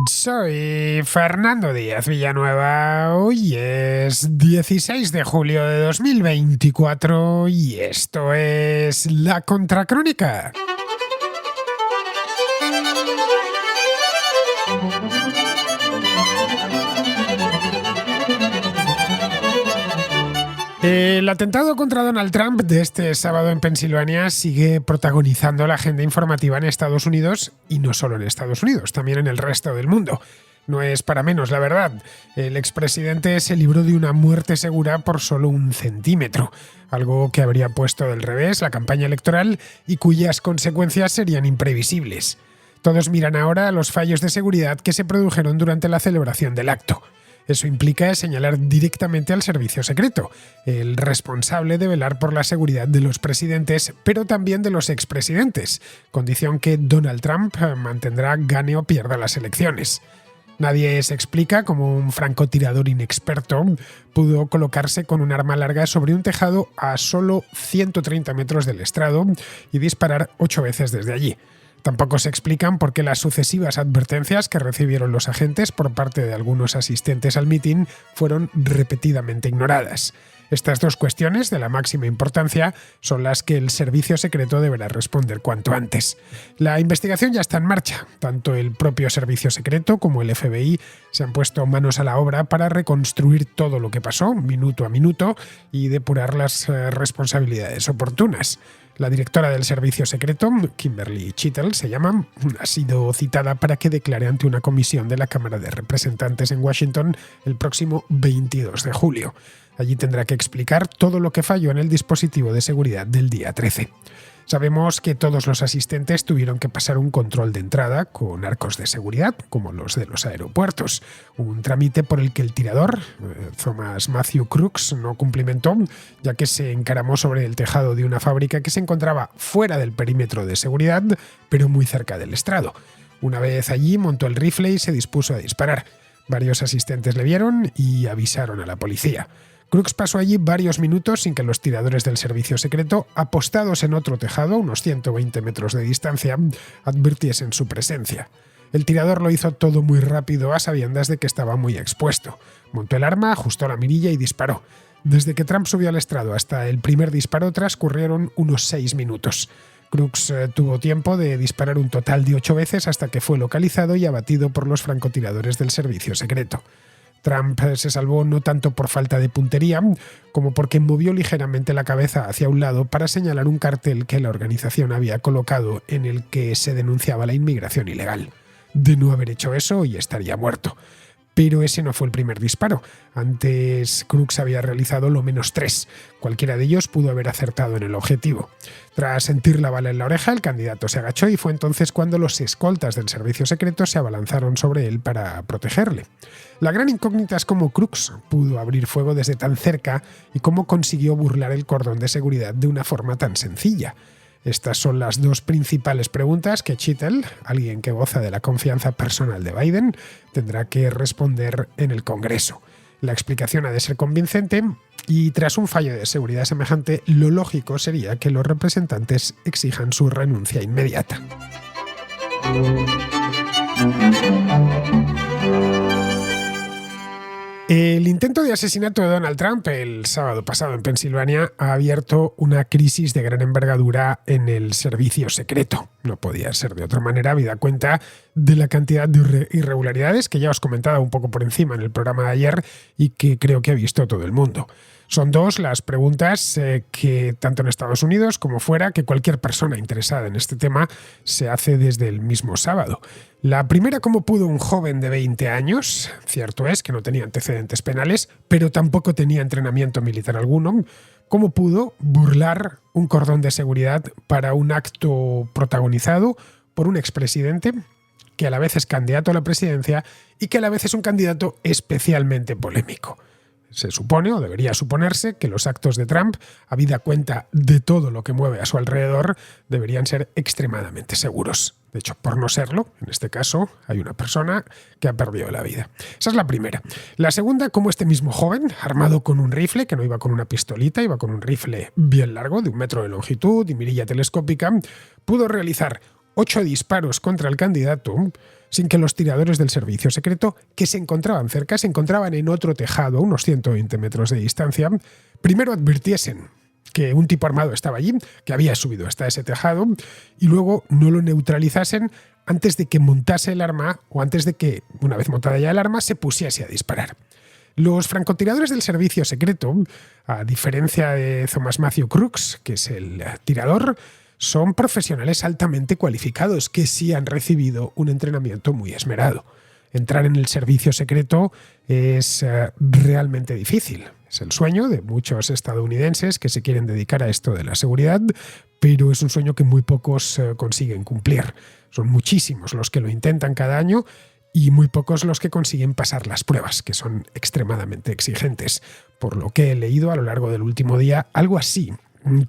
Soy Fernando Díaz Villanueva. Hoy es 16 de julio de 2024 y esto es La Contracrónica. El atentado contra Donald Trump de este sábado en Pensilvania sigue protagonizando la agenda informativa en Estados Unidos y no solo en Estados Unidos, también en el resto del mundo. No es para menos, la verdad. El expresidente se libró de una muerte segura por solo 1 centímetro, algo que habría puesto del revés la campaña electoral y cuyas consecuencias serían imprevisibles. Todos miran ahora a los fallos de seguridad que se produjeron durante la celebración del acto. Eso implica señalar directamente al servicio secreto, el responsable de velar por la seguridad de los presidentes, pero también de los expresidentes, condición que Donald Trump mantendrá gane o pierda las elecciones. Nadie se explica cómo un francotirador inexperto pudo colocarse con un arma larga sobre un tejado a solo 130 metros del estrado y disparar 8 veces desde allí. Tampoco se explican por qué las sucesivas advertencias que recibieron los agentes por parte de algunos asistentes al mitin fueron repetidamente ignoradas. Estas dos cuestiones de la máxima importancia son las que el servicio secreto deberá responder cuanto antes. La investigación ya está en marcha. Tanto el propio servicio secreto como el FBI se han puesto manos a la obra para reconstruir todo lo que pasó, minuto a minuto, y depurar las responsabilidades oportunas. La directora del servicio secreto, Kimberly Chittle se llama, ha sido citada para que declare ante una comisión de la Cámara de Representantes en Washington el próximo 22 de julio. Allí tendrá que explicar todo lo que falló en el dispositivo de seguridad del día 13. Sabemos que todos los asistentes tuvieron que pasar un control de entrada con arcos de seguridad, como los de los aeropuertos, un trámite por el que el tirador, Thomas Matthew Crooks, no cumplimentó, ya que se encaramó sobre el tejado de una fábrica que se encontraba fuera del perímetro de seguridad, pero muy cerca del estrado. Una vez allí, montó el rifle y se dispuso a disparar. Varios asistentes le vieron y avisaron a la policía. Crooks pasó allí varios minutos sin que los tiradores del servicio secreto, apostados en otro tejado a unos 120 metros de distancia, advirtiesen su presencia. El tirador lo hizo todo muy rápido a sabiendas de que estaba muy expuesto. Montó el arma, ajustó la mirilla y disparó. Desde que Trump subió al estrado hasta el primer disparo transcurrieron unos 6 minutos. Crooks tuvo tiempo de disparar un total de 8 veces hasta que fue localizado y abatido por los francotiradores del servicio secreto. Trump se salvó no tanto por falta de puntería, como porque movió ligeramente la cabeza hacia un lado para señalar un cartel que la organización había colocado en el que se denunciaba la inmigración ilegal. De no haber hecho eso, hoy estaría muerto. Pero ese no fue el primer disparo. Antes, Crooks había realizado lo menos 3. Cualquiera de ellos pudo haber acertado en el objetivo. Tras sentir la bala en la oreja, el candidato se agachó y fue entonces cuando los escoltas del servicio secreto se abalanzaron sobre él para protegerle. La gran incógnita es cómo Crooks pudo abrir fuego desde tan cerca y cómo consiguió burlar el cordón de seguridad de una forma tan sencilla. Estas son las dos principales preguntas que Chittle, alguien que goza de la confianza personal de Biden, tendrá que responder en el Congreso. La explicación ha de ser convincente y tras un fallo de seguridad semejante, lo lógico sería que los representantes exijan su renuncia inmediata. El intento de asesinato de Donald Trump el sábado pasado en Pensilvania ha abierto una crisis de gran envergadura en el servicio secreto. No podía ser de otra manera, habida cuenta de la cantidad de irregularidades que ya os comentaba un poco por encima en el programa de ayer y que creo que ha visto todo el mundo. Son dos las preguntas que tanto en Estados Unidos como fuera, que cualquier persona interesada en este tema se hace desde el mismo sábado. La primera, ¿cómo pudo un joven de 20 años? Cierto es que no tenía antecedentes penales, pero tampoco tenía entrenamiento militar alguno. ¿Cómo pudo burlar un cordón de seguridad para un acto protagonizado por un expresidente que a la vez es candidato a la presidencia y que a la vez es un candidato especialmente polémico? Se supone, o debería suponerse, que los actos de Trump, habida cuenta de todo lo que mueve a su alrededor, deberían ser extremadamente seguros. De hecho, por no serlo, en este caso, hay una persona que ha perdido la vida. Esa es la primera. La segunda, cómo este mismo joven, armado con un rifle, que no iba con una pistolita, iba con un rifle bien largo, de 1 metro de longitud y mirilla telescópica, pudo realizar 8 disparos contra el candidato sin que los tiradores del servicio secreto, que se encontraban cerca, se encontraban en otro tejado a unos 120 metros de distancia, primero advirtiesen que un tipo armado estaba allí, que había subido hasta ese tejado, y luego no lo neutralizasen antes de que montase el arma o antes de que, una vez montada ya el arma, se pusiese a disparar. Los francotiradores del servicio secreto, a diferencia de Thomas Matthew Crooks, que es el tirador, son profesionales altamente cualificados que sí han recibido un entrenamiento muy esmerado. Entrar en el servicio secreto es realmente difícil. Es el sueño de muchos estadounidenses que se quieren dedicar a esto de la seguridad, pero es un sueño que muy pocos consiguen cumplir. Son muchísimos los que lo intentan cada año y muy pocos los que consiguen pasar las pruebas, que son extremadamente exigentes. Por lo que he leído a lo largo del último día, algo así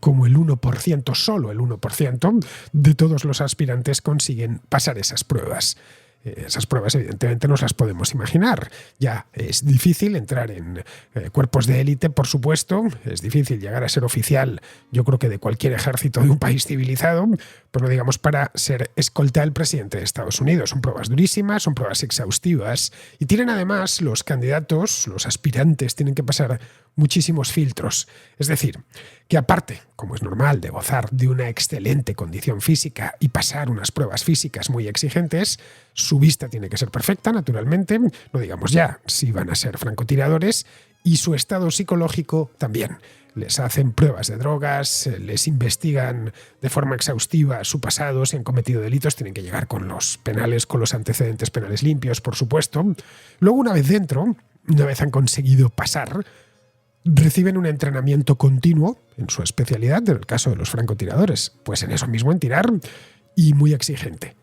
como el 1%, solo el 1% de todos los aspirantes consiguen pasar esas pruebas. Esas pruebas evidentemente nos las podemos imaginar. Ya es difícil entrar en cuerpos de élite, por supuesto. Es difícil llegar a ser oficial, yo creo que de cualquier ejército de un país civilizado, pero no digamos para ser escolta del presidente de Estados Unidos. Son pruebas durísimas, son pruebas exhaustivas y tienen además los candidatos, los aspirantes, tienen que pasar muchísimos filtros. Es decir, que aparte, como es normal, de gozar de una excelente condición física y pasar unas pruebas físicas muy exigentes, su vista tiene que ser perfecta, naturalmente, no digamos ya si van a ser francotiradores, y su estado psicológico también. Les hacen pruebas de drogas, les investigan de forma exhaustiva su pasado, si han cometido delitos, tienen que llegar con los penales, con los antecedentes penales limpios, por supuesto. Luego, una vez dentro, una vez han conseguido pasar, reciben un entrenamiento continuo en su especialidad, en el caso de los francotiradores, pues en eso mismo, en tirar, y muy exigente.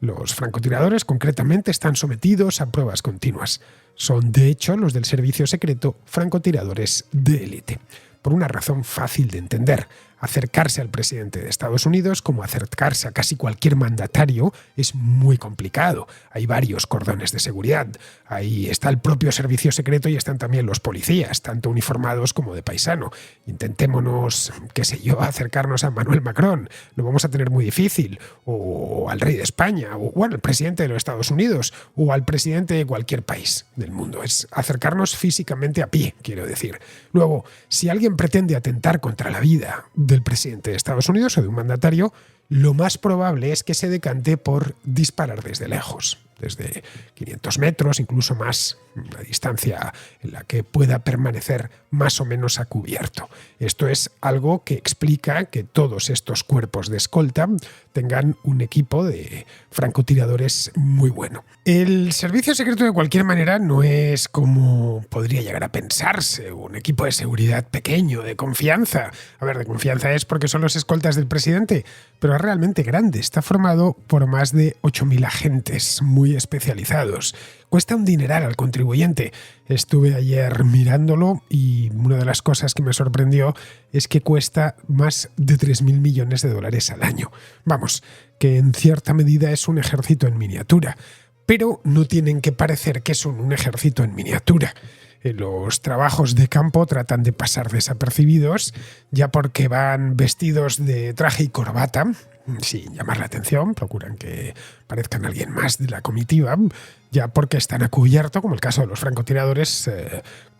Los francotiradores concretamente están sometidos a pruebas continuas. Son, de hecho, los del servicio secreto francotiradores de élite. Por una razón fácil de entender. Acercarse al presidente de Estados Unidos, como acercarse a casi cualquier mandatario, es muy complicado. Hay varios cordones de seguridad. Ahí está el propio servicio secreto y están también los policías, tanto uniformados como de paisano. Intentémonos, qué sé yo, acercarnos a Emmanuel Macron. Lo vamos a tener muy difícil. O al rey de España, o bueno, al presidente de los Estados Unidos, o al presidente de cualquier país del mundo. Es acercarnos físicamente a pie, quiero decir. Luego, si alguien pretende atentar contra la vida del presidente de Estados Unidos o de un mandatario, lo más probable es que se decante por disparar desde lejos, desde 500 metros, incluso más, una distancia en la que pueda permanecer más o menos a cubierto. Esto es algo que explica que todos estos cuerpos de escolta tengan un equipo de francotiradores muy bueno. El servicio secreto, de cualquier manera, no es como podría llegar a pensarse, un equipo de seguridad pequeño, de confianza. A ver, de confianza es porque son los escoltas del presidente, pero es realmente grande. Está formado por más de 8.000 agentes muy especializados. Cuesta un dineral al contribuyente. Estuve ayer mirándolo y una de las cosas que me sorprendió es que cuesta más de 3.000 millones de dólares al año. Vamos, que en cierta medida es un ejército en miniatura. Pero no tienen que parecer que son un ejército en miniatura. Los trabajos de campo tratan de pasar desapercibidos, ya porque van vestidos de traje y corbata, sin llamar la atención, procuran que parezcan alguien más de la comitiva, ya porque están a cubierto, como el caso de los francotiradores,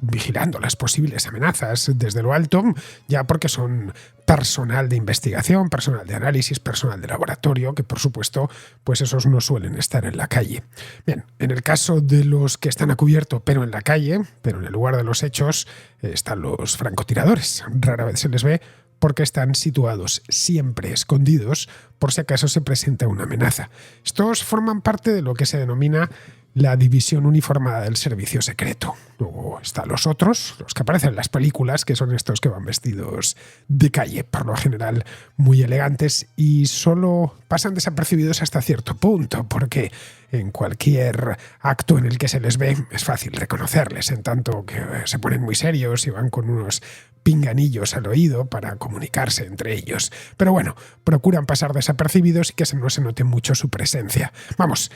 vigilando las posibles amenazas desde lo alto, ya porque son personal de investigación, personal de análisis, personal de laboratorio, que por supuesto, pues esos no suelen estar en la calle. Bien, en el caso de los que están a cubierto, pero en la calle, pero en el lugar de los hechos, están los francotiradores. Rara vez se les ve porque están situados siempre escondidos por si acaso se presenta una amenaza. Estos forman parte de lo que se denomina la división uniformada del servicio secreto. Luego están los otros, los que aparecen en las películas, que son estos que van vestidos de calle, por lo general muy elegantes, y solo pasan desapercibidos hasta cierto punto, porque en cualquier acto en el que se les ve es fácil reconocerles, en tanto que se ponen muy serios y van con unos pinganillos al oído para comunicarse entre ellos. Pero bueno, procuran pasar desapercibidos y que no se note mucho su presencia. Vamos,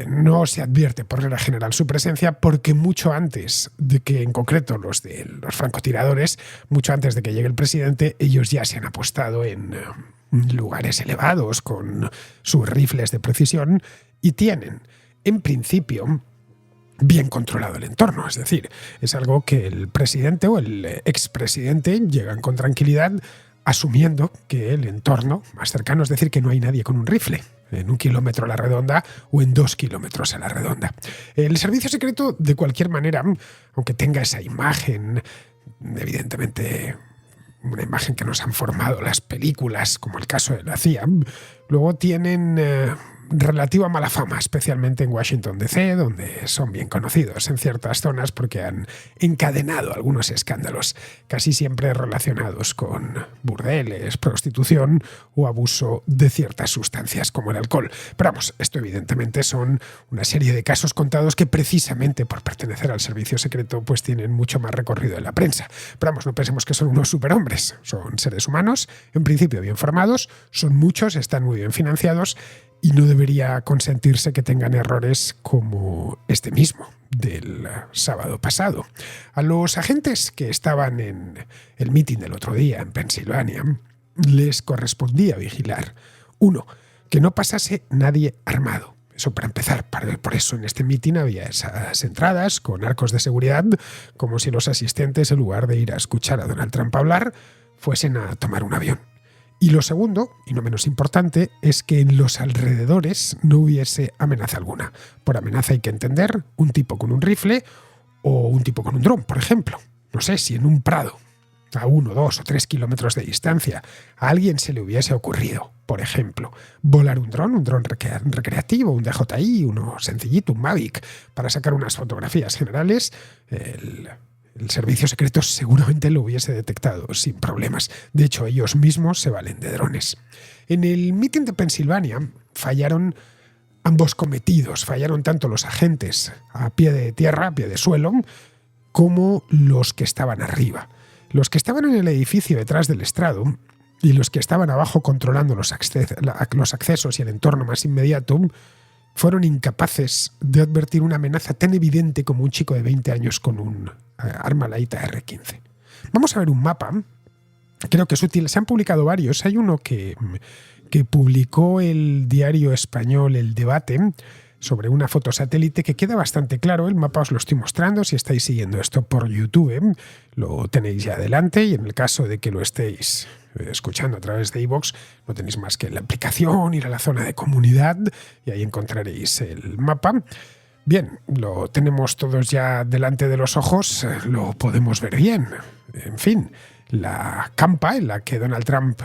no se advierte por regla general su presencia porque mucho antes de que, en concreto los de los francotiradores, mucho antes de que llegue el presidente, ellos ya se han apostado en lugares elevados con sus rifles de precisión y tienen, en principio, bien controlado el entorno. Es decir, es algo que el presidente o el expresidente llegan con tranquilidad asumiendo que el entorno más cercano, es decir, que no hay nadie con un rifle en 1 kilómetro a la redonda o en 2 kilómetros a la redonda. El servicio secreto, de cualquier manera, aunque tenga esa imagen, evidentemente una imagen que nos han formado las películas, como el caso de la CIA, luego tienen relativa mala fama, especialmente en Washington DC, donde son bien conocidos en ciertas zonas porque han encadenado algunos escándalos, casi siempre relacionados con burdeles, prostitución o abuso de ciertas sustancias como el alcohol. Pero vamos, esto evidentemente son una serie de casos contados que precisamente por pertenecer al servicio secreto pues tienen mucho más recorrido en la prensa. Pero vamos, no pensemos que son unos superhombres, son seres humanos, en principio bien formados, son muchos, están muy bien financiados y no debería consentirse que tengan errores como este mismo del sábado pasado. A los agentes que estaban en el mitin del otro día en Pensilvania les correspondía vigilar, uno, que no pasase nadie armado. Eso para empezar. Por eso en este mitin había esas entradas con arcos de seguridad, como si los asistentes, en lugar de ir a escuchar a Donald Trump hablar, fuesen a tomar un avión. Y lo segundo, y no menos importante, es que en los alrededores no hubiese amenaza alguna. Por amenaza hay que entender un tipo con un rifle o un tipo con un dron, por ejemplo. No sé si en un prado, a 1, 2 o 3 kilómetros de distancia, a alguien se le hubiese ocurrido, por ejemplo, volar un dron recreativo, un DJI, uno sencillito, un Mavic, para sacar unas fotografías generales, el servicio secreto seguramente lo hubiese detectado sin problemas. De hecho, ellos mismos se valen de drones. En el mitin de Pensilvania fallaron ambos cometidos. Fallaron tanto los agentes a pie de tierra, a pie de suelo, como los que estaban arriba. Los que estaban en el edificio detrás del estrado y los que estaban abajo controlando los accesos y el entorno más inmediato fueron incapaces de advertir una amenaza tan evidente como un chico de 20 años con un arma light AR-15. Vamos a ver un mapa. Creo que es útil. Se han publicado varios. Hay uno que publicó el diario español El Debate sobre una fotosatélite que queda bastante claro. El mapa os lo estoy mostrando. Si estáis siguiendo esto por YouTube, lo tenéis ya adelante. Y en el caso de que lo estéis escuchando a través de iVoox, no tenéis más que la aplicación, ir a la zona de comunidad y ahí encontraréis el mapa. Bien, lo tenemos todos ya delante de los ojos, lo podemos ver bien. En fin, la campa en la que Donald Trump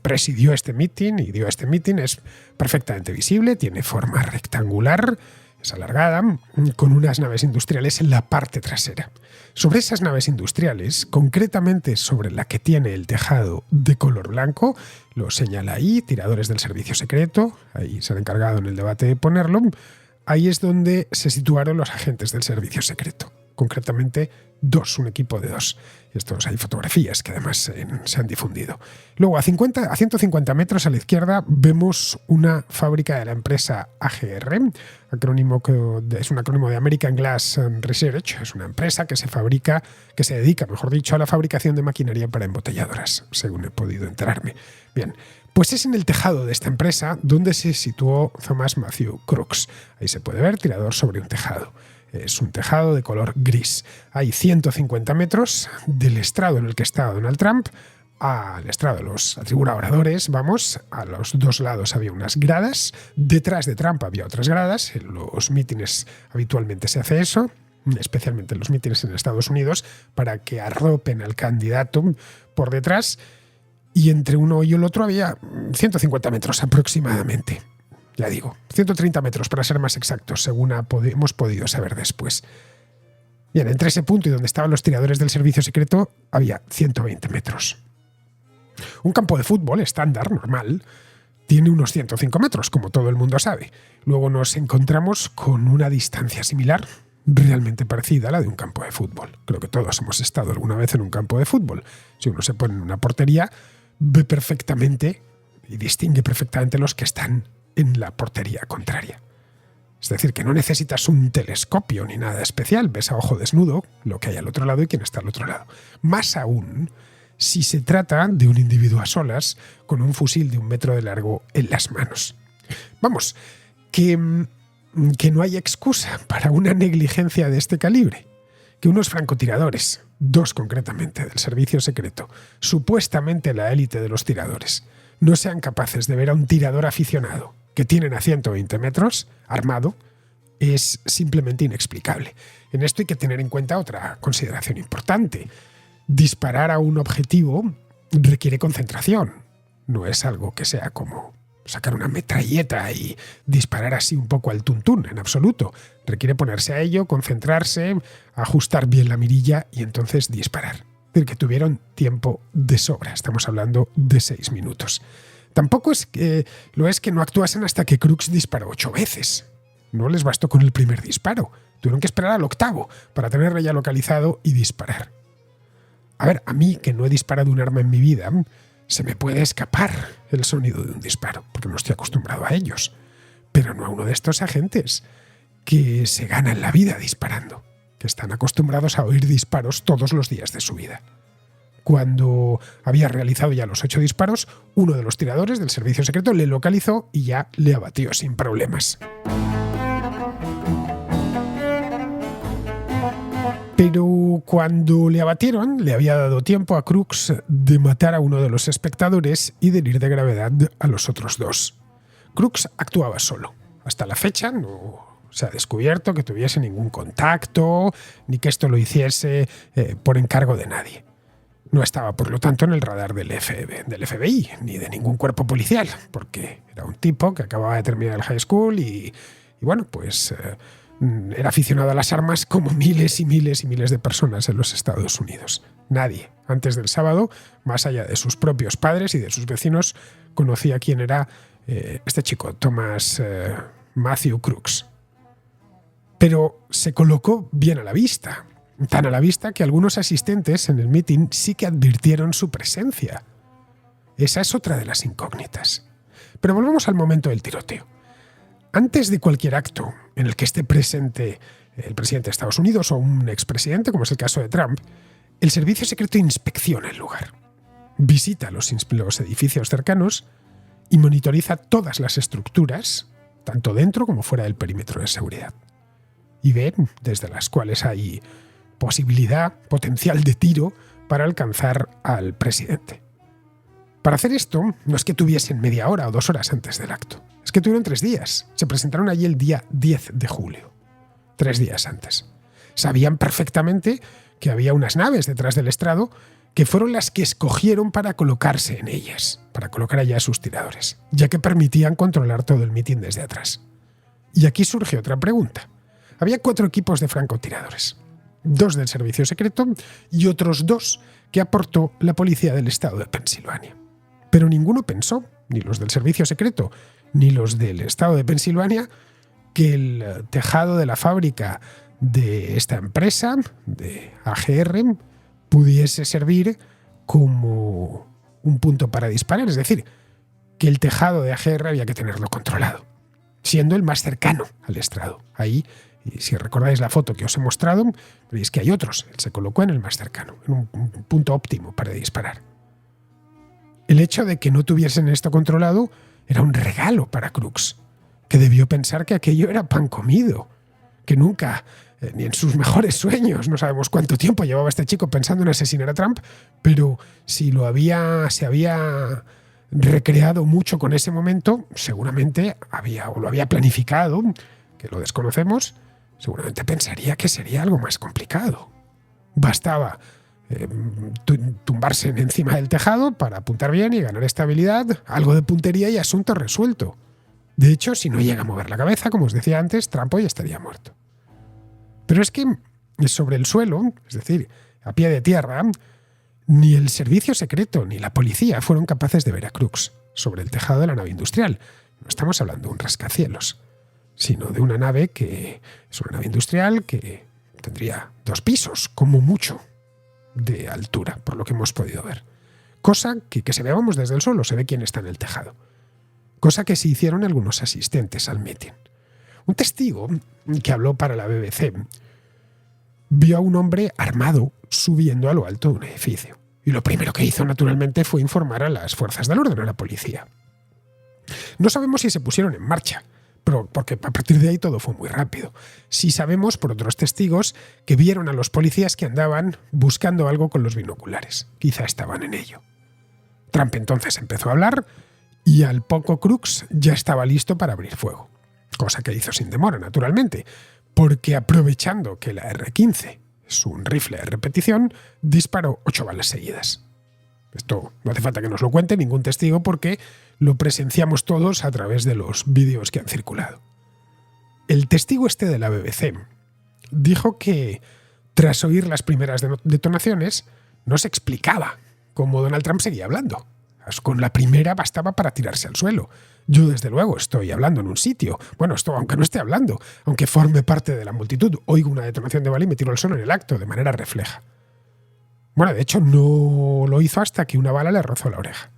presidió este mitin y dio este mitin es perfectamente visible, tiene forma rectangular, es alargada, con unas naves industriales en la parte trasera. Sobre esas naves industriales, concretamente sobre la que tiene el tejado de color blanco, lo señala ahí, tiradores del servicio secreto, ahí se han encargado en el debate de ponerlo, ahí es donde se situaron los agentes del servicio secreto. Concretamente, un equipo de 2. Estos hay fotografías que además se han difundido. Luego, a 150 metros a la izquierda, vemos una fábrica de la empresa AGR, es un acrónimo de American Glass Research. Es una empresa que se dedica, a la fabricación de maquinaria para embotelladoras, según he podido enterarme. Bien, pues es en el tejado de esta empresa donde se situó Thomas Matthew Crooks. Ahí se puede ver, tirador sobre un tejado. Es un tejado de color gris. Hay 150 metros del estrado en el que estaba Donald Trump al estrado de los atribuladores, a los dos lados había unas gradas, detrás de Trump había otras gradas, en los mítines habitualmente se hace eso, especialmente en los mítines en Estados Unidos, para que arropen al candidato por detrás, y entre uno y el otro había 150 metros aproximadamente. Ya digo, 130 metros para ser más exactos, según hemos podido saber después. Bien, entre ese punto y donde estaban los tiradores del servicio secreto había 120 metros. Un campo de fútbol estándar, normal, tiene unos 105 metros, como todo el mundo sabe. Luego nos encontramos con una distancia similar, realmente parecida a la de un campo de fútbol. Creo que todos hemos estado alguna vez en un campo de fútbol. Si uno se pone en una portería, ve perfectamente y distingue perfectamente los que están en la portería contraria. Es decir, que no necesitas un telescopio ni nada especial, ves a ojo desnudo lo que hay al otro lado y quién está al otro lado. Más aún, si se trata de un individuo a solas con un fusil de 1 metro de largo en las manos. Vamos, que no hay excusa para una negligencia de este calibre. Que unos francotiradores, 2 concretamente del servicio secreto, supuestamente la élite de los tiradores, no sean capaces de ver a un tirador aficionado que tienen a 120 metros, armado, es simplemente inexplicable. En esto hay que tener en cuenta otra consideración importante. Disparar a un objetivo requiere concentración. No es algo que sea como sacar una metralleta y disparar así un poco al tuntún, en absoluto. Requiere ponerse a ello, concentrarse, ajustar bien la mirilla y entonces disparar. Es decir, que tuvieron tiempo de sobra. Estamos hablando de 6 minutos. Tampoco es que no actuasen hasta que Crooks disparó 8 veces. No les bastó con el primer disparo. Tuvieron que esperar al 8º para tenerlo ya localizado y disparar. A ver, a mí, que no he disparado un arma en mi vida, se me puede escapar el sonido de un disparo, porque no estoy acostumbrado a ellos. Pero no a uno de estos agentes que se ganan la vida disparando, que están acostumbrados a oír disparos todos los días de su vida. Cuando había realizado ya los 8 disparos, uno de los tiradores del servicio secreto le localizó y ya le abatió sin problemas. Pero cuando le abatieron, le había dado tiempo a Crooks de matar a uno de los espectadores y de herir de gravedad a los otros 2. Crooks actuaba solo. Hasta la fecha no se ha descubierto que tuviese ningún contacto, ni que esto lo hiciese por encargo de nadie. No estaba, por lo tanto, en el radar del FBI, ni de ningún cuerpo policial, porque era un tipo que acababa de terminar el high school y bueno, pues era aficionado a las armas como miles y miles y miles de personas en los Estados Unidos. Nadie, antes del sábado, más allá de sus propios padres y de sus vecinos, conocía quién era este chico, Thomas Matthew Crooks. Pero se colocó bien a la vista. Tan a la vista que algunos asistentes en el meeting sí que advirtieron su presencia. Esa es otra de las incógnitas. Pero volvemos al momento del tiroteo. Antes de cualquier acto en el que esté presente el presidente de Estados Unidos o un expresidente, como es el caso de Trump, el servicio secreto inspecciona el lugar, visita los edificios cercanos y monitoriza todas las estructuras, tanto dentro como fuera del perímetro de seguridad. Y ve desde las cuales hay potencial de tiro para alcanzar al presidente. Para hacer esto, no es que tuviesen media hora o 2 horas antes del acto. Es que tuvieron 3 días. Se presentaron allí el día 10 de julio. 3 días antes. Sabían perfectamente que había unas naves detrás del estrado que fueron las que escogieron para colocarse en ellas, para colocar allá a sus tiradores, ya que permitían controlar todo el mitin desde atrás. Y aquí surge otra pregunta. Había 4 equipos de francotiradores. 2 del servicio secreto y otros 2 que aportó la policía del estado de Pensilvania. Pero ninguno pensó, ni los del servicio secreto, ni los del estado de Pensilvania, que el tejado de la fábrica de esta empresa, de AGR, pudiese servir como un punto para disparar. Es decir, que el tejado de AGR había que tenerlo controlado, siendo el más cercano al estrado. Ahí, y si recordáis la foto que os he mostrado, veréis que hay otros. Él se colocó en el más cercano, en un punto óptimo para disparar. El hecho de que no tuviesen esto controlado era un regalo para Crooks, que debió pensar que aquello era pan comido, que nunca, ni en sus mejores sueños, no sabemos cuánto tiempo llevaba este chico pensando en asesinar a Trump, pero si se había recreado mucho con ese momento, seguramente lo había planificado, que lo desconocemos, seguramente pensaría que sería algo más complicado. Bastaba tumbarse encima del tejado para apuntar bien y ganar estabilidad, algo de puntería y asunto resuelto. De hecho, si no llega a mover la cabeza, como os decía antes, Trump hoy estaría muerto. Pero es que sobre el suelo, es decir, a pie de tierra, ni el servicio secreto ni la policía fueron capaces de ver a Crooks sobre el tejado de la nave industrial. No estamos hablando de un rascacielos, sino de una nave que es una nave industrial que tendría 2 pisos, como mucho, de altura, por lo que hemos podido ver. Cosa que se ve, vamos, desde el suelo, se ve quién está en el tejado. Cosa que se hicieron algunos asistentes al meeting. Un testigo que habló para la BBC vio a un hombre armado subiendo a lo alto de un edificio. Y lo primero que hizo, naturalmente, fue informar a las fuerzas del orden, a la policía. No sabemos si se pusieron en marcha, pero porque a partir de ahí todo fue muy rápido. Sí sabemos, por otros testigos, que vieron a los policías que andaban buscando algo con los binoculares. Quizá estaban en ello. Trump entonces empezó a hablar y al poco Crooks ya estaba listo para abrir fuego. Cosa que hizo sin demora, naturalmente, porque aprovechando que la R-15 es un rifle de repetición, disparó 8 balas seguidas. Esto no hace falta que nos lo cuente ningún testigo porque lo presenciamos todos a través de los vídeos que han circulado. El testigo de la BBC dijo que tras oír las primeras detonaciones no se explicaba cómo Donald Trump seguía hablando. Con la primera bastaba para tirarse al suelo. Yo, desde luego, estoy hablando en un sitio. Bueno, esto aunque no esté hablando, aunque forme parte de la multitud, oigo una detonación de bala y me tiro al suelo en el acto, de manera refleja. Bueno, de hecho, no lo hizo hasta que una bala le rozó la oreja.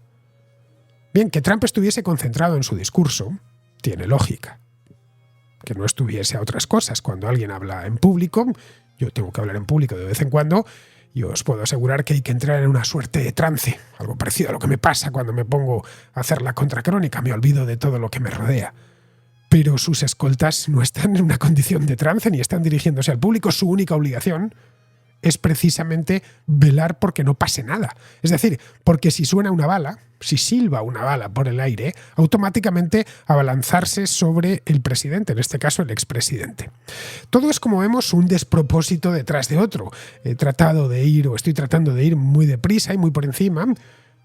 Bien, que Trump estuviese concentrado en su discurso tiene lógica. Que no estuviese a otras cosas. Cuando alguien habla en público, yo tengo que hablar en público de vez en cuando, y os puedo asegurar que hay que entrar en una suerte de trance, algo parecido a lo que me pasa cuando me pongo a hacer la contracrónica, me olvido de todo lo que me rodea. Pero sus escoltas no están en una condición de trance ni están dirigiéndose al público. Su única obligación es precisamente velar porque no pase nada. Es decir, porque si suena una bala, si silba una bala por el aire, automáticamente abalanzarse sobre el presidente, en este caso el expresidente. Todo es, como vemos, un despropósito detrás de otro. Estoy tratando de ir muy deprisa y muy por encima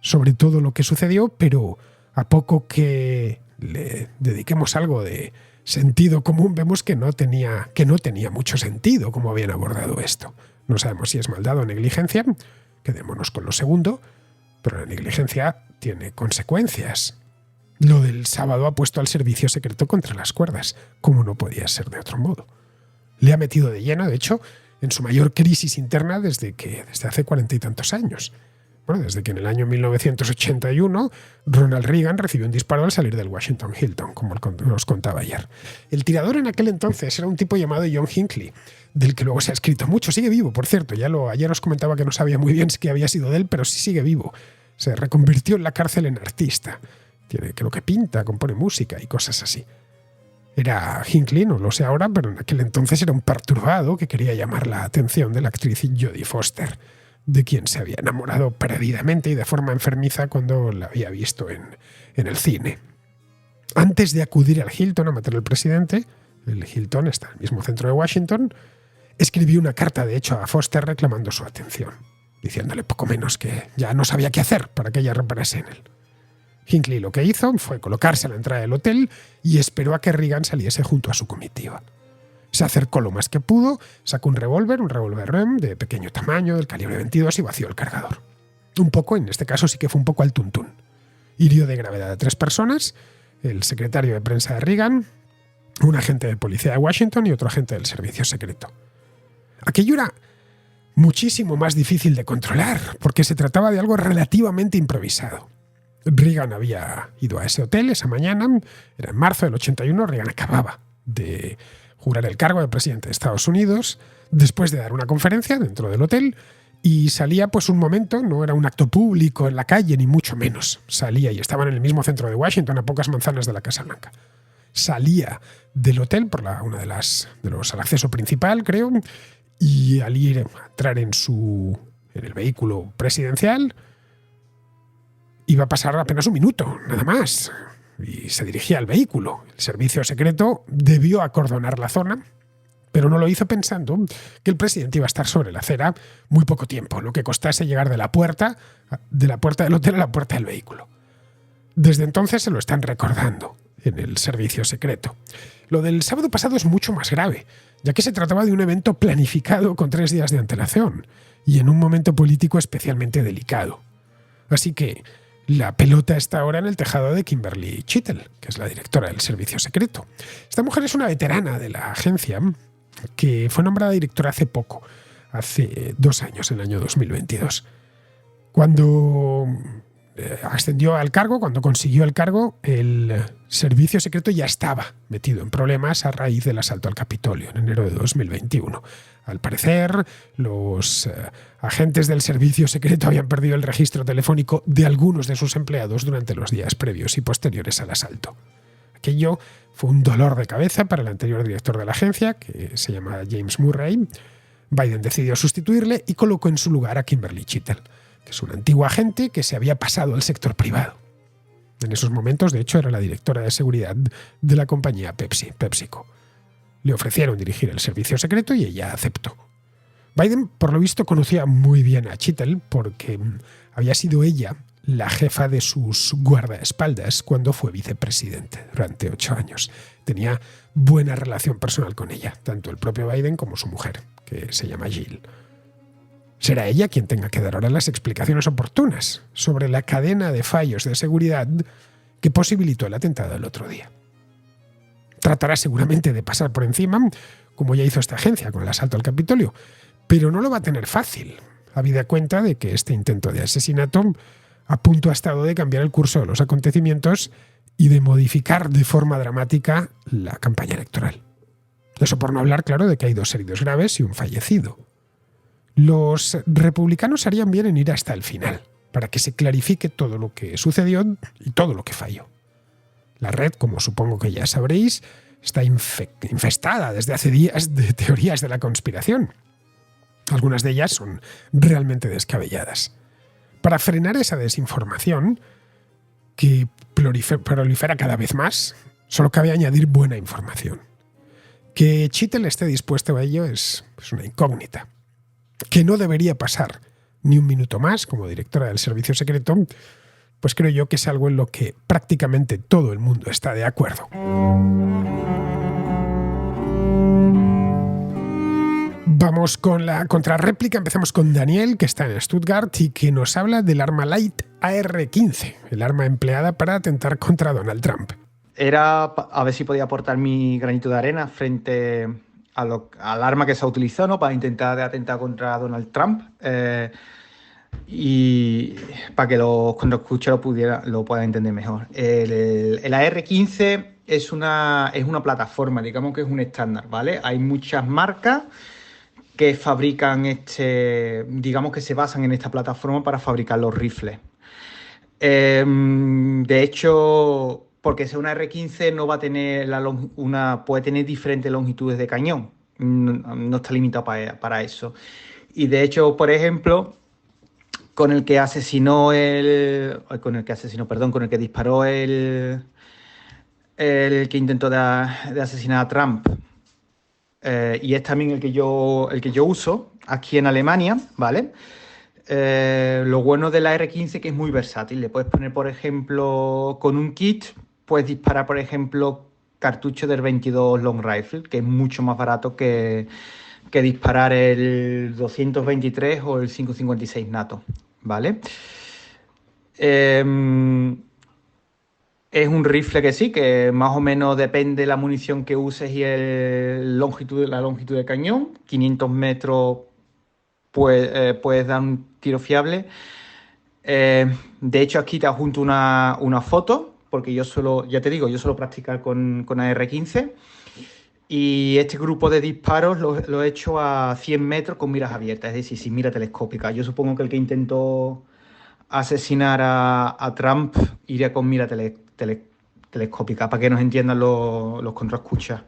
sobre todo lo que sucedió, pero a poco que le dediquemos algo de sentido común, vemos que no tenía mucho sentido cómo habían abordado esto. No sabemos si es maldad o negligencia, quedémonos con lo segundo, pero la negligencia tiene consecuencias. Lo del sábado ha puesto al servicio secreto contra las cuerdas, como no podía ser de otro modo. Le ha metido de lleno, de hecho, en su mayor crisis interna desde hace 40 y tantos años. Bueno, desde que en el año 1981 Ronald Reagan recibió un disparo al salir del Washington Hilton, como os contaba ayer. El tirador en aquel entonces era un tipo llamado John Hinckley, del que luego se ha escrito mucho. Sigue vivo, por cierto. Ayer os comentaba que no sabía muy bien si había sido de él, pero sí sigue vivo. Se reconvirtió en la cárcel en artista. Creo que pinta, compone música y cosas así. Era Hinckley, no lo sé ahora, pero en aquel entonces era un perturbado que quería llamar la atención de la actriz Jodie Foster, de quien se había enamorado perdidamente y de forma enfermiza cuando la había visto en el cine. Antes de acudir al Hilton a matar al presidente, el Hilton está en el mismo centro de Washington, escribió una carta, de hecho, a Foster reclamando su atención, diciéndole poco menos que ya no sabía qué hacer para que ella reparase en él. Hinckley lo que hizo fue colocarse a la entrada del hotel y esperó a que Reagan saliese junto a su comitiva. Se acercó lo más que pudo, sacó un revólver REM de pequeño tamaño, del calibre 22, y vació el cargador. En este caso sí que fue un poco al tuntún. Hirió de gravedad a 3 personas, el secretario de prensa de Reagan, un agente de policía de Washington y otro agente del servicio secreto. Aquello era muchísimo más difícil de controlar, porque se trataba de algo relativamente improvisado. Reagan había ido a ese hotel esa mañana, era en marzo del 81, Reagan acababa de jurar el cargo de presidente de Estados Unidos, después de dar una conferencia dentro del hotel, y salía pues un momento, no era un acto público en la calle, ni mucho menos. Salía y estaban en el mismo centro de Washington, a pocas manzanas de la Casa Blanca. Salía del hotel por al acceso principal, creo, y al entrar en el vehículo presidencial, iba a pasar apenas un minuto, nada más, y se dirigía al vehículo. El servicio secreto debió acordonar la zona, pero no lo hizo pensando que el presidente iba a estar sobre la acera muy poco tiempo, lo que costase llegar de la puerta del hotel a la puerta del vehículo. Desde entonces se lo están recordando en el servicio secreto. Lo del sábado pasado es mucho más grave, ya que se trataba de un evento planificado con 3 días de antelación y en un momento político especialmente delicado. Así que la pelota está ahora en el tejado de Kimberly Chittle, que es la directora del servicio secreto. Esta mujer es una veterana de la agencia que fue nombrada directora hace poco, hace 2 años, en el año 2022. Cuando ascendió al cargo, cuando consiguió el cargo, el servicio secreto ya estaba metido en problemas a raíz del asalto al Capitolio en enero de 2021. Al parecer, los agentes del servicio secreto habían perdido el registro telefónico de algunos de sus empleados durante los días previos y posteriores al asalto. Aquello fue un dolor de cabeza para el anterior director de la agencia, que se llama James Murray. Biden decidió sustituirle y colocó en su lugar a Kimberly Chittle, que es una antigua agente que se había pasado al sector privado. En esos momentos, de hecho, era la directora de seguridad de la compañía PepsiCo. Le ofrecieron dirigir el servicio secreto y ella aceptó. Biden, por lo visto, conocía muy bien a Chittle porque había sido ella la jefa de sus guardaespaldas cuando fue vicepresidente durante 8 años. Tenía buena relación personal con ella, tanto el propio Biden como su mujer, que se llama Jill. Será ella quien tenga que dar ahora las explicaciones oportunas sobre la cadena de fallos de seguridad que posibilitó el atentado el otro día. Tratará seguramente de pasar por encima, como ya hizo esta agencia con el asalto al Capitolio, pero no lo va a tener fácil, habida cuenta de que este intento de asesinato a punto ha estado de cambiar el curso de los acontecimientos y de modificar de forma dramática la campaña electoral. Eso por no hablar, claro, de que hay 2 heridos graves y un fallecido. Los republicanos harían bien en ir hasta el final, para que se clarifique todo lo que sucedió y todo lo que falló. La red, como supongo que ya sabréis, está infestada desde hace días de teorías de la conspiración. Algunas de ellas son realmente descabelladas. Para frenar esa desinformación, que prolifera cada vez más, solo cabe añadir buena información. Que Chittle esté dispuesto a ello es una incógnita. Que no debería pasar ni un minuto más como directora del servicio secreto, pues creo yo que es algo en lo que prácticamente todo el mundo está de acuerdo. Vamos con la contrarréplica. Empezamos con Daniel, que está en Stuttgart y que nos habla del arma Light AR-15, el arma empleada para atentar contra Donald Trump. Era a ver si podía aportar mi granito de arena frente al arma que se ha utilizado, ¿no?, para intentar atentar contra Donald Trump. Y para que los contraescuchas lo puedan entender mejor. El AR-15 es una plataforma, digamos que es un estándar, ¿vale? Hay muchas marcas que fabrican digamos que se basan en esta plataforma para fabricar los rifles. De hecho, porque sea una R15 no va a tener puede tener diferentes longitudes de cañón. No está limitado para eso. Y de hecho, por ejemplo, con el que disparó el que intentó de asesinar a Trump, y es también el que yo uso aquí en Alemania, ¿vale? Lo bueno de la R15 que es muy versátil. Le puedes poner, por ejemplo, con un kit, puedes disparar, por ejemplo, cartucho del 22 Long Rifle, que es mucho más barato que disparar el 223 o el 556 NATO, ¿vale? Es un rifle que sí, que más o menos depende de la munición que uses y la longitud de cañón. 500 metros puedes dar un tiro fiable. De hecho, aquí te adjunto una foto, porque yo suelo practicar con AR-15. Y este grupo de disparos lo he hecho a 100 metros con miras abiertas, es decir, sin mira telescópica. Yo supongo que el que intentó asesinar a Trump iría con mira telescópica, para que nos entiendan los contraescuchas.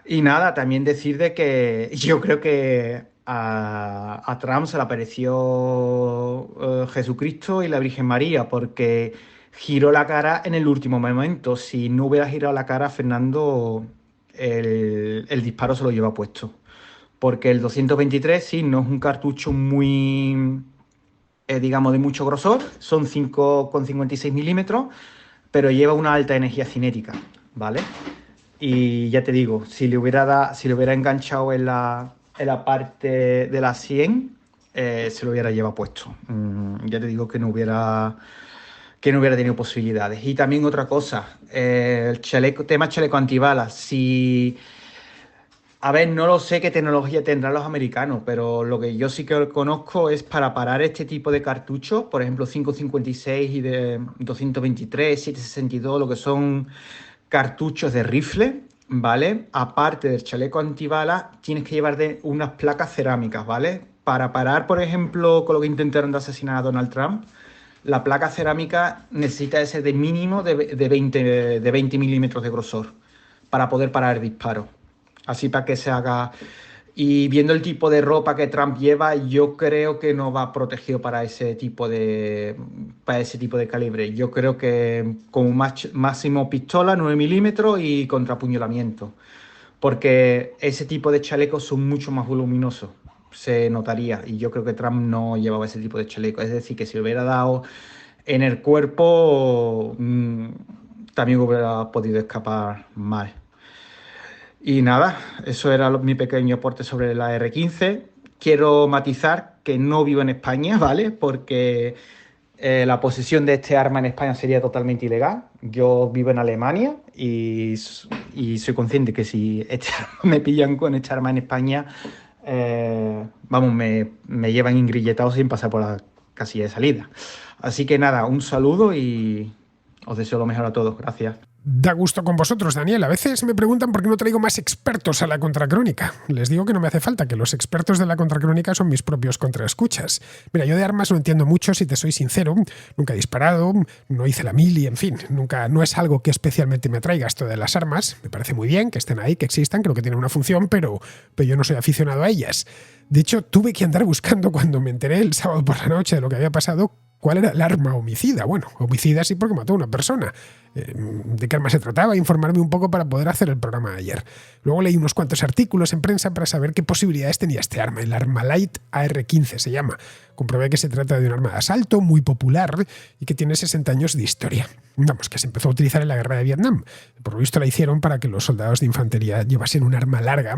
Y nada, también decir de que yo creo que a Trump se le apareció Jesucristo y la Virgen María, porque giró la cara en el último momento. Si no hubiera girado la cara, Fernando, el disparo se lo lleva puesto. Porque el 223 sí, no es un cartucho muy, digamos, de mucho grosor, son 5,56 milímetros, pero lleva una alta energía cinética, ¿vale? Y ya te digo, si le hubiera enganchado en la parte de la 100, se lo hubiera llevado puesto. Ya te digo que no hubiera tenido posibilidades. Y también otra cosa, el tema chaleco antibalas. Si A ver, no lo sé qué tecnología tendrán los americanos, pero lo que yo sí que conozco es para parar este tipo de cartuchos, por ejemplo 5.56 y de 223, 7.62, lo que son cartuchos de rifle, ¿vale? Aparte del chaleco antibalas, tienes que llevar de unas placas cerámicas, ¿vale? Para parar, por ejemplo, con lo que intentaron de asesinar a Donald Trump, la placa cerámica necesita ser de mínimo de 20 milímetros de grosor para poder parar el disparo. Así para que se haga. Y viendo el tipo de ropa que Trump lleva, yo creo que no va protegido para ese tipo de calibre. Yo creo que como máximo pistola, 9 milímetros y contrapuñalamiento. Porque ese tipo de chalecos son mucho más voluminosos. Se notaría. Y yo creo que Trump no llevaba ese tipo de chaleco. Es decir, que si hubiera dado en el cuerpo, también hubiera podido escapar mal. Y nada, eso era mi pequeño aporte sobre la R15. Quiero matizar que no vivo en España, ¿vale? Porque la posesión de este arma en España sería totalmente ilegal. Yo vivo en Alemania y soy consciente que si me pillan con este arma en España, vamos, me llevan ingrilletado sin pasar por la casilla de salida. Así que nada, un saludo y os deseo lo mejor a todos. Gracias. Da gusto con vosotros, Daniel. A veces me preguntan por qué no traigo más expertos a la contracrónica. Les digo que no me hace falta, que los expertos de la contracrónica son mis propios contraescuchas. Mira, yo de armas no entiendo mucho, si te soy sincero. Nunca he disparado, no hice la mili, en fin. No es algo que especialmente me atraiga esto de las armas. Me parece muy bien que estén ahí, que existan, creo que tienen una función, pero yo no soy aficionado a ellas. De hecho, tuve que andar buscando cuando me enteré el sábado por la noche de lo que había pasado, cuál era el arma homicida. Bueno, homicida sí porque mató a una persona. De qué arma se trataba, informarme un poco para poder hacer el programa de ayer. Luego leí unos cuantos artículos en prensa para saber qué posibilidades tenía este arma. El Armalite AR-15 se llama. Comprobé que se trata de un arma de asalto muy popular y que tiene 60 años de historia. Vamos, que se empezó a utilizar en la guerra de Vietnam. Por lo visto la hicieron para que los soldados de infantería llevasen un arma larga,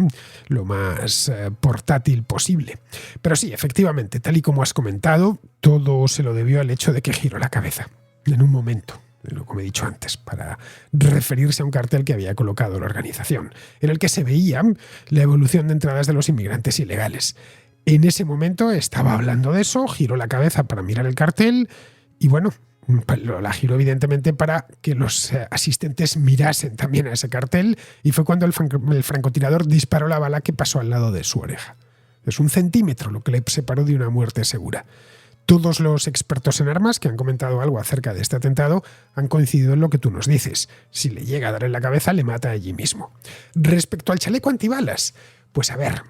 lo más portátil posible. Pero sí, efectivamente, tal y como has comentado, todo se lo debió al hecho de que giró la cabeza en un momento, como he dicho antes, para referirse a un cartel que había colocado la organización, en el que se veía la evolución de entradas de los inmigrantes ilegales. En ese momento estaba hablando de eso, giró la cabeza para mirar el cartel y bueno, la giró evidentemente para que los asistentes mirasen también a ese cartel y fue cuando el francotirador disparó la bala que pasó al lado de su oreja. Es 1 centímetro lo que le separó de una muerte segura. Todos los expertos en armas que han comentado algo acerca de este atentado han coincidido en lo que tú nos dices. Si le llega a dar en la cabeza, le mata allí mismo. Respecto al chaleco antibalas, pues a ver,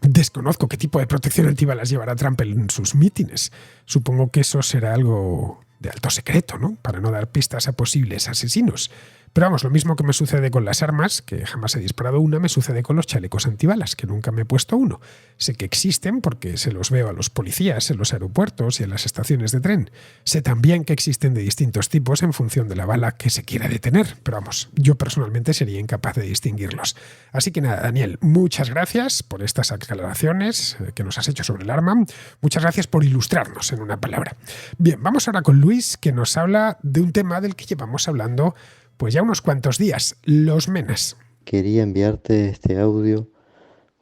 desconozco qué tipo de protección antibalas llevará Trump en sus mítines. Supongo que eso será algo de alto secreto, ¿no? Para no dar pistas a posibles asesinos. Pero vamos, lo mismo que me sucede con las armas, que jamás he disparado una, me sucede con los chalecos antibalas, que nunca me he puesto uno. Sé que existen porque se los veo a los policías en los aeropuertos y en las estaciones de tren. Sé también que existen de distintos tipos en función de la bala que se quiera detener, pero vamos, yo personalmente sería incapaz de distinguirlos. Así que nada, Daniel, muchas gracias por estas aclaraciones que nos has hecho sobre el arma. Muchas gracias por ilustrarnos en una palabra. Bien, vamos ahora con Luis, que nos habla de un tema del que llevamos hablando pues ya unos cuantos días, los menas. Quería enviarte este audio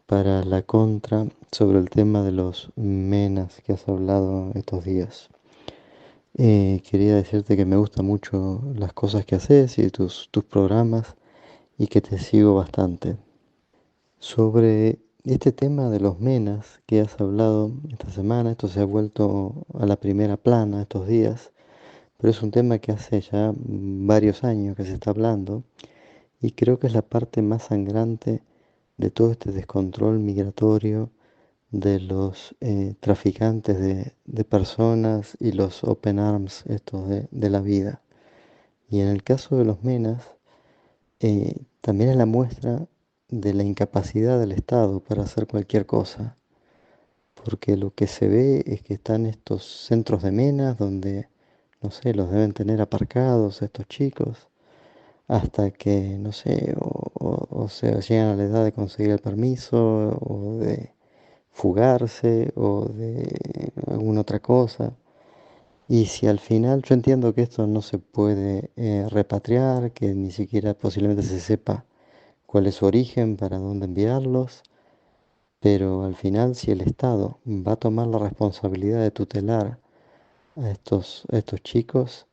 para la contra sobre el tema de los menas que has hablado estos días. Quería decirte que me gustan mucho las cosas que haces y tus programas y que te sigo bastante. Sobre este tema de los menas que has hablado esta semana, esto se ha vuelto a la primera plana estos días, pero es un tema que hace ya varios años que se está hablando y creo que es la parte más sangrante de todo este descontrol migratorio de los traficantes de personas y los open arms estos de la vida. Y en el caso de los menas, también es la muestra de la incapacidad del Estado para hacer cualquier cosa, porque lo que se ve es que están estos centros de menas donde, no sé, los deben tener aparcados estos chicos hasta que, no sé, o se llegan a la edad de conseguir el permiso o de fugarse o de alguna otra cosa. Y si al final yo entiendo que esto no se puede repatriar, que ni siquiera posiblemente se sepa cuál es su origen, para dónde enviarlos, pero al final si el Estado va a tomar la responsabilidad de tutelar a estos chicos,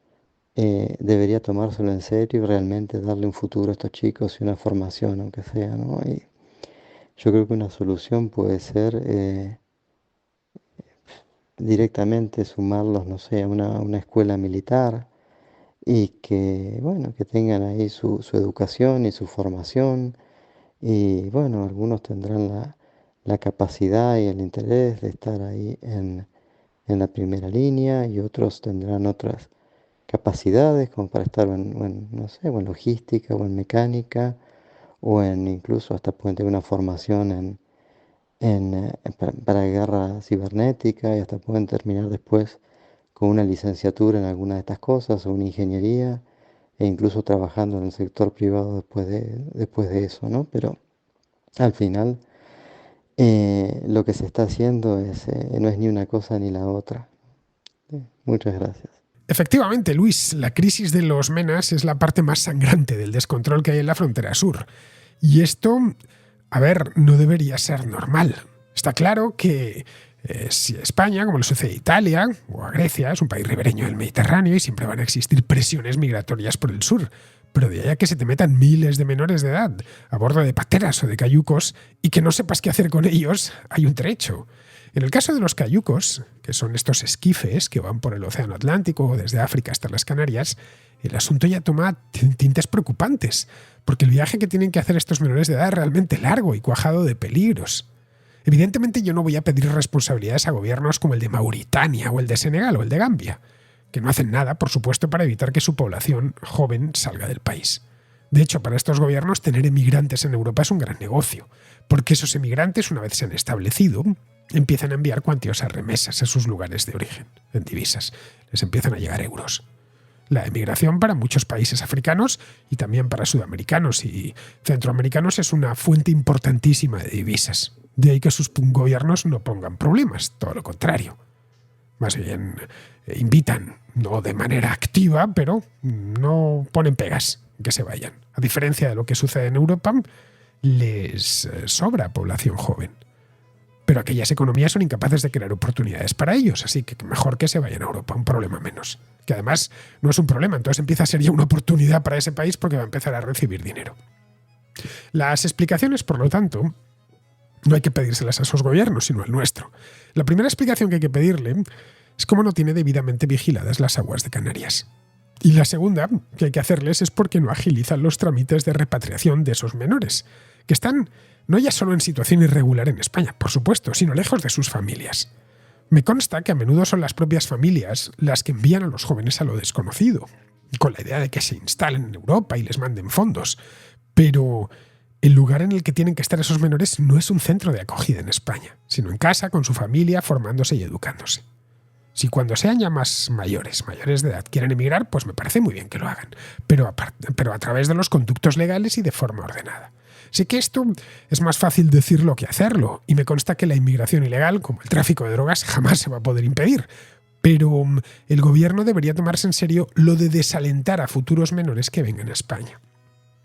debería tomárselo en serio y realmente darle un futuro a estos chicos y una formación, aunque sea, ¿no? Y yo creo que una solución puede ser directamente sumarlos, no sé, a una escuela militar y que, bueno, que tengan ahí su educación y su formación. Y bueno, algunos tendrán la capacidad y el interés de estar ahí en la primera línea y otros tendrán otras capacidades como para estar no sé, o en logística o en mecánica o en incluso hasta pueden tener una formación para guerra cibernética y hasta pueden terminar después con una licenciatura en alguna de estas cosas o una ingeniería e incluso trabajando en el sector privado después de eso, ¿no? Pero al final lo que se está haciendo no es ni una cosa ni la otra. Muchas gracias. Efectivamente, Luis, la crisis de los MENAs es la parte más sangrante del descontrol que hay en la frontera sur. Y esto, a ver, no debería ser normal. Está claro que si España, como le sucede a Italia o a Grecia, es un país ribereño del Mediterráneo y siempre van a existir presiones migratorias por el sur. Pero de ahí a que se te metan miles de menores de edad a bordo de pateras o de cayucos y que no sepas qué hacer con ellos, hay un trecho. En el caso de los cayucos, que son estos esquifes que van por el Océano Atlántico o desde África hasta las Canarias, el asunto ya toma tintes preocupantes, porque el viaje que tienen que hacer estos menores de edad es realmente largo y cuajado de peligros. Evidentemente yo no voy a pedir responsabilidades a gobiernos como el de Mauritania o el de Senegal o el de Gambia, que no hacen nada, por supuesto, para evitar que su población joven salga del país. De hecho, para estos gobiernos tener emigrantes en Europa es un gran negocio, porque esos emigrantes, una vez se han establecido, empiezan a enviar cuantiosas remesas a sus lugares de origen, en divisas. Les empiezan a llegar euros. La emigración para muchos países africanos y también para sudamericanos y centroamericanos es una fuente importantísima de divisas. De ahí que sus gobiernos no pongan problemas, todo lo contrario. Más bien invitan, no de manera activa, pero no ponen pegas que se vayan. A diferencia de lo que sucede en Europa, les sobra población joven. Pero aquellas economías son incapaces de crear oportunidades para ellos, así que mejor que se vayan a Europa, un problema menos. Que además no es un problema, entonces empieza a ser ya una oportunidad para ese país porque va a empezar a recibir dinero. Las explicaciones, por lo tanto, no hay que pedírselas a esos gobiernos, sino al nuestro. La primera explicación que hay que pedirle es cómo no tiene debidamente vigiladas las aguas de Canarias. Y la segunda que hay que hacerles es porque no agilizan los trámites de repatriación de esos menores, que están no ya solo en situación irregular en España, por supuesto, sino lejos de sus familias. Me consta que a menudo son las propias familias las que envían a los jóvenes a lo desconocido, con la idea de que se instalen en Europa y les manden fondos. Pero el lugar en el que tienen que estar esos menores no es un centro de acogida en España, sino en casa, con su familia, formándose y educándose. Si cuando sean ya más mayores de edad, quieren emigrar, pues me parece muy bien que lo hagan, pero a través de los conductos legales y de forma ordenada. Sé que esto es más fácil decirlo que hacerlo, y me consta que la inmigración ilegal, como el tráfico de drogas, jamás se va a poder impedir. Pero el gobierno debería tomarse en serio lo de desalentar a futuros menores que vengan a España.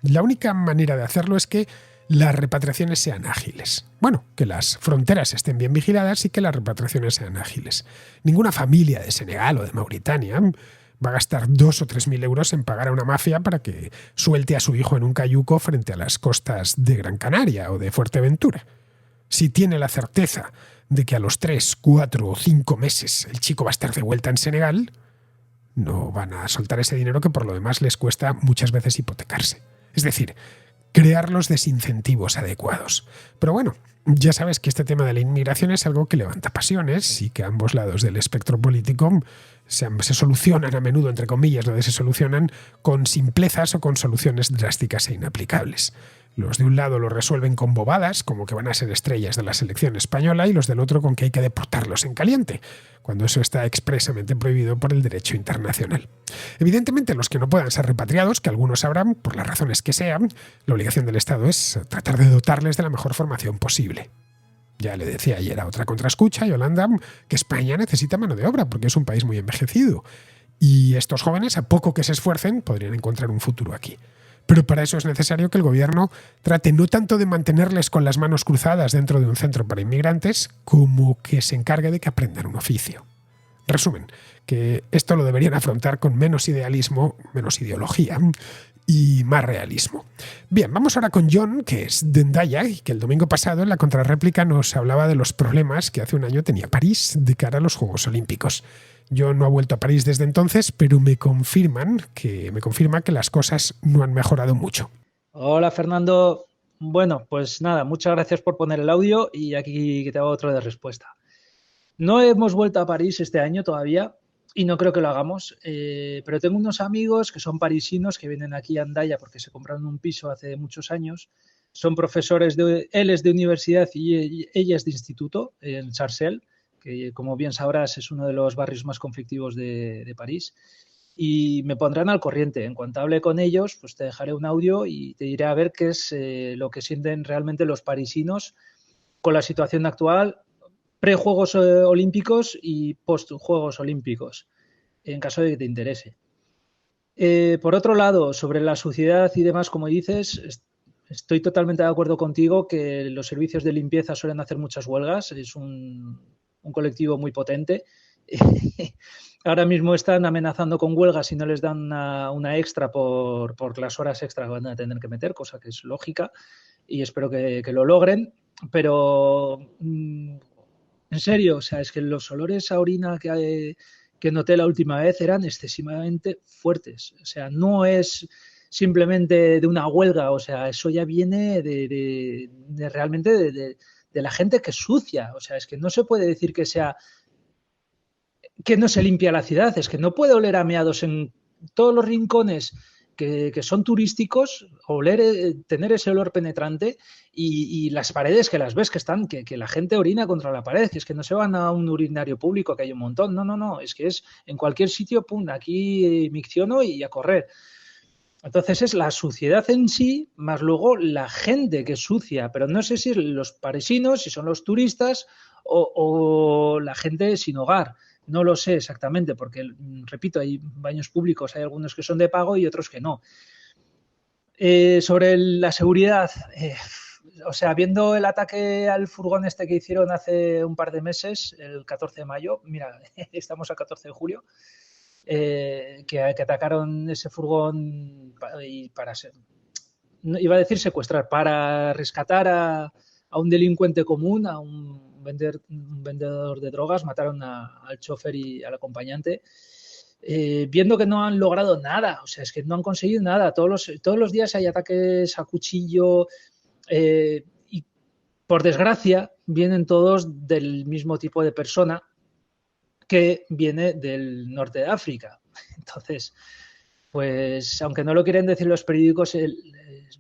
La única manera de hacerlo es que las repatriaciones sean ágiles. Bueno, que las fronteras estén bien vigiladas y que las repatriaciones sean ágiles. Ninguna familia de Senegal o de Mauritania va a gastar 2.000 o 3.000 euros en pagar a una mafia para que suelte a su hijo en un cayuco frente a las costas de Gran Canaria o de Fuerteventura. Si tiene la certeza de que a los 3, 4 o 5 meses el chico va a estar de vuelta en Senegal, no van a soltar ese dinero que por lo demás les cuesta muchas veces hipotecarse. Es decir, crear los desincentivos adecuados. Pero bueno, ya sabes que este tema de la inmigración es algo que levanta pasiones y que a ambos lados del espectro político se solucionan a menudo, entre comillas, donde se solucionan con simplezas o con soluciones drásticas e inaplicables. Los de un lado lo resuelven con bobadas, como que van a ser estrellas de la selección española, y los del otro con que hay que deportarlos en caliente, cuando eso está expresamente prohibido por el derecho internacional. Evidentemente, los que no puedan ser repatriados, que algunos sabrán, por las razones que sean, la obligación del Estado es tratar de dotarles de la mejor formación posible. Ya le decía ayer a otra contraescucha, Yolanda, que España necesita mano de obra porque es un país muy envejecido. Y estos jóvenes, a poco que se esfuercen, podrían encontrar un futuro aquí. Pero para eso es necesario que el gobierno trate no tanto de mantenerles con las manos cruzadas dentro de un centro para inmigrantes, como que se encargue de que aprendan un oficio. Resumen, que esto lo deberían afrontar con menos idealismo, menos ideología y más realismo. Bien, vamos ahora con John, que es de Hendaya, y que el domingo pasado en la contrarréplica nos hablaba de los problemas que hace un año tenía París de cara a los Juegos Olímpicos. Yo no he vuelto a París desde entonces, pero me confirma que las cosas no han mejorado mucho. Hola, Fernando. Bueno, pues nada, muchas gracias por poner el audio y aquí te hago otro de respuesta. No hemos vuelto a París este año todavía y no creo que lo hagamos, pero tengo unos amigos que son parisinos que vienen aquí a Hendaya porque se compraron un piso hace muchos años. Son profesores, él es de universidad y ella es de instituto en Sarcelles, que como bien sabrás es uno de los barrios más conflictivos de París. Y me pondrán al corriente. En cuanto hable con ellos, pues te dejaré un audio y te diré a ver qué es lo que sienten realmente los parisinos con la situación actual, pre-Juegos Olímpicos y post-Juegos Olímpicos, en caso de que te interese. Por otro lado, sobre la suciedad y demás, como dices, estoy totalmente de acuerdo contigo que los servicios de limpieza suelen hacer muchas huelgas. Es un colectivo muy potente. Ahora mismo están amenazando con huelgas si no les dan una extra por las horas extra que van a tener que meter, cosa que es lógica y espero que lo logren. Pero en serio, o sea, es que los olores a orina que noté la última vez eran excesivamente fuertes. O sea, no es simplemente de una huelga, o sea, eso ya viene de realmente de la gente que es sucia. O sea, es que no se puede decir que no se limpia la ciudad, es que no puede oler a meados en todos los rincones que son turísticos, tener ese olor penetrante y las paredes que las ves que están, que la gente orina contra la pared, que es que no se van a un urinario público que hay un montón, no, es que es en cualquier sitio, pum, aquí micciono y a correr. Entonces es la suciedad en sí, más luego la gente que es sucia, pero no sé si los parisinos, si son los turistas o la gente sin hogar. No lo sé exactamente, porque, repito, hay baños públicos, hay algunos que son de pago y otros que no. Sobre la seguridad, o sea, viendo el ataque al furgón este que hicieron hace un par de meses, el 14 de mayo, mira, estamos a 14 de julio, que atacaron ese furgón iba a decir secuestrar, para rescatar a un delincuente común, a un vendedor de drogas, mataron al chofer y al acompañante, viendo que no han logrado nada, o sea, es que no han conseguido nada, todos los días hay ataques a cuchillo y por desgracia vienen todos del mismo tipo de persona que viene del norte de África. Entonces, pues aunque no lo quieren decir los periódicos,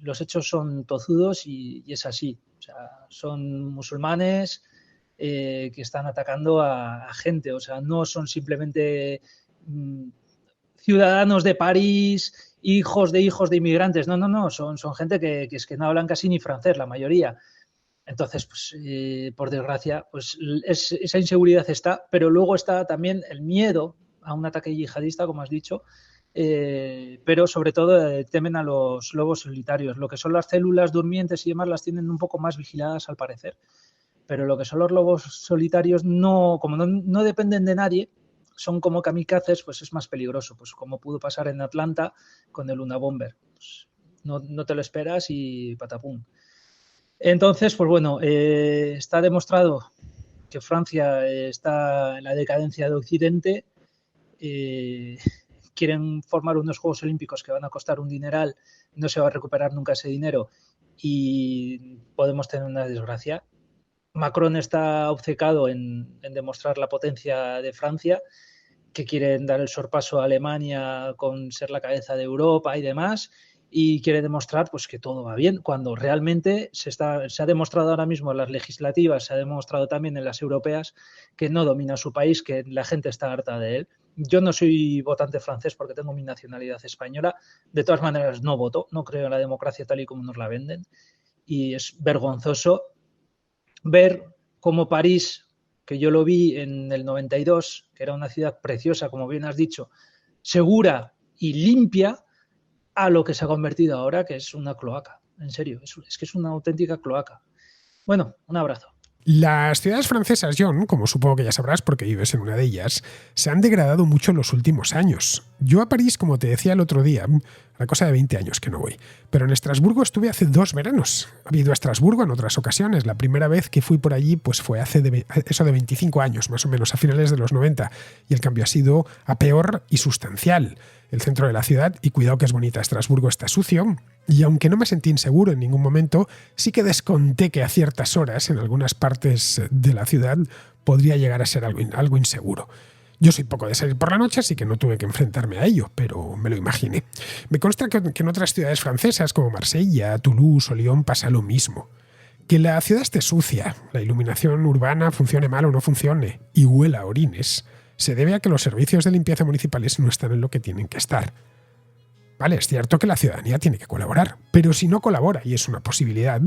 los hechos son tozudos y es así. O sea, son musulmanes que están atacando a gente. O sea, no son simplemente ciudadanos de París, hijos de inmigrantes. No. Son gente que es que no hablan casi ni francés, la mayoría. Entonces, pues, por desgracia, pues esa inseguridad está, pero luego está también el miedo a un ataque yihadista, como has dicho, pero sobre todo temen a los lobos solitarios. Lo que son las células durmientes y demás las tienen un poco más vigiladas al parecer, pero lo que son los lobos solitarios, como no dependen de nadie, son como kamikazes, pues es más peligroso, pues como pudo pasar en Atlanta con el Unabomber. Pues no te lo esperas y patapum. Entonces, pues bueno, está demostrado que Francia está en la decadencia de Occidente. Quieren formar unos Juegos Olímpicos que van a costar un dineral, no se va a recuperar nunca ese dinero y podemos tener una desgracia. Macron está obcecado en demostrar la potencia de Francia, que quieren dar el sorpaso a Alemania con ser la cabeza de Europa y demás, y quiere demostrar pues que todo va bien, cuando realmente se ha demostrado ahora mismo en las legislativas, se ha demostrado también en las europeas que no domina su país, que la gente está harta de él. Yo no soy votante francés porque tengo mi nacionalidad española, de todas maneras no voto, no creo en la democracia tal y como nos la venden, y es vergonzoso ver cómo París, que yo lo vi en el 92, que era una ciudad preciosa, como bien has dicho, segura y limpia, a lo que se ha convertido ahora, que es una cloaca. En serio, es que es una auténtica cloaca. Bueno, un abrazo. Las ciudades francesas, John, como supongo que ya sabrás porque vives en una de ellas, se han degradado mucho en los últimos años. Yo a París, como te decía el otro día, la cosa de 20 años que no voy, pero en Estrasburgo estuve hace 2 veranos. He ido a Estrasburgo en otras ocasiones. La primera vez que fui por allí pues fue hace eso de 25 años, más o menos, a finales de los 90, y el cambio ha sido a peor y sustancial. El centro de la ciudad, y cuidado que es bonita Estrasburgo, está sucio, y aunque no me sentí inseguro en ningún momento, sí que desconté que a ciertas horas en algunas partes de la ciudad podría llegar a ser algo inseguro. Yo soy poco de salir por la noche, así que no tuve que enfrentarme a ello, pero me lo imaginé. Me consta que en otras ciudades francesas como Marsella, Toulouse o Lyon pasa lo mismo. Que la ciudad esté sucia, la iluminación urbana funcione mal o no funcione y huela a orines, se debe a que los servicios de limpieza municipales no están en lo que tienen que estar. Vale, es cierto que la ciudadanía tiene que colaborar, pero si no colabora, y es una posibilidad,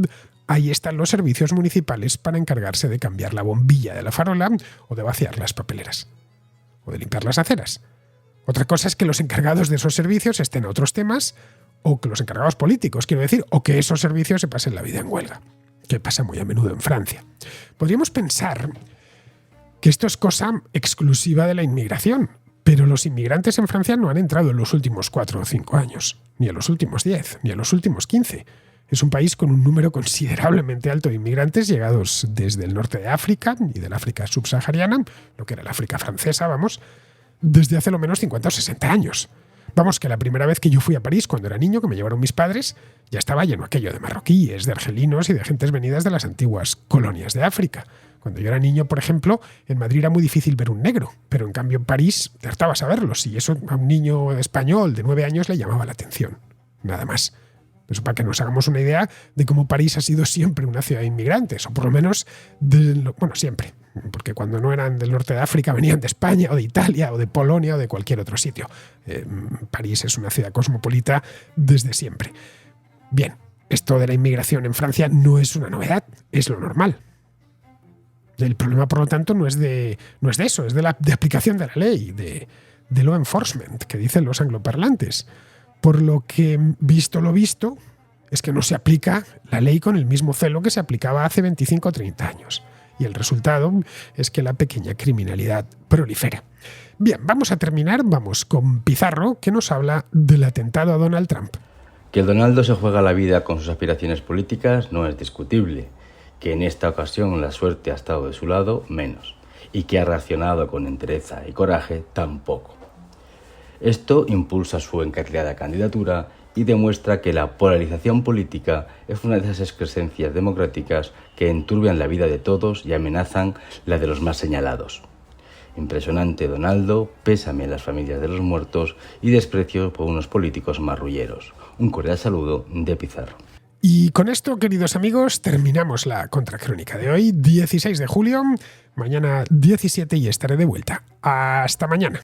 ahí están los servicios municipales para encargarse de cambiar la bombilla de la farola o de vaciar las papeleras, o de limpiar las aceras. Otra cosa es que los encargados de esos servicios estén a otros temas, o que los encargados políticos, quiero decir, o que esos servicios se pasen la vida en huelga, que pasa muy a menudo en Francia. Podríamos pensar que esto es cosa exclusiva de la inmigración, pero los inmigrantes en Francia no han entrado en los últimos 4 o 5 años, ni en los últimos 10, ni en los últimos 15. Es un país con un número considerablemente alto de inmigrantes llegados desde el norte de África y del África subsahariana, lo que era la África francesa, desde hace lo menos 50 o 60 años. Vamos, que la primera vez que yo fui a París, cuando era niño, que me llevaron mis padres, ya estaba lleno aquello de marroquíes, de argelinos y de gentes venidas de las antiguas colonias de África. Cuando yo era niño, por ejemplo, en Madrid era muy difícil ver un negro, pero en cambio en París te hartabas a verlos, y eso a un niño español de 9 años le llamaba la atención. Nada más. Eso para que nos hagamos una idea de cómo París ha sido siempre una ciudad de inmigrantes, o por lo menos, siempre. Porque cuando no eran del norte de África venían de España o de Italia o de Polonia o de cualquier otro sitio. París es una ciudad cosmopolita desde siempre. Bien, esto de la inmigración en Francia no es una novedad, es lo normal. El problema, por lo tanto, no es de eso, es de aplicación de la ley, de law enforcement, que dicen los angloparlantes. Por lo que, visto lo visto, es que no se aplica la ley con el mismo celo que se aplicaba hace 25 o 30 años. Y el resultado es que la pequeña criminalidad prolifera. Bien, vamos a terminar, vamos con Pizarro, que nos habla del atentado a Donald Trump. Que el Donaldo se juega la vida con sus aspiraciones políticas no es discutible. Que en esta ocasión la suerte ha estado de su lado, menos. Y que ha reaccionado con entereza y coraje, tampoco. Esto impulsa su encarrilada candidatura y demuestra que la polarización política es una de esas excrescencias democráticas que enturbian la vida de todos y amenazan la de los más señalados. Impresionante Donaldo, pésame a las familias de los muertos y desprecio por unos políticos marrulleros. Un cordial saludo de Pizarro. Y con esto, queridos amigos, terminamos la contracrónica de hoy, 16 de julio. Mañana 17 y estaré de vuelta. Hasta mañana.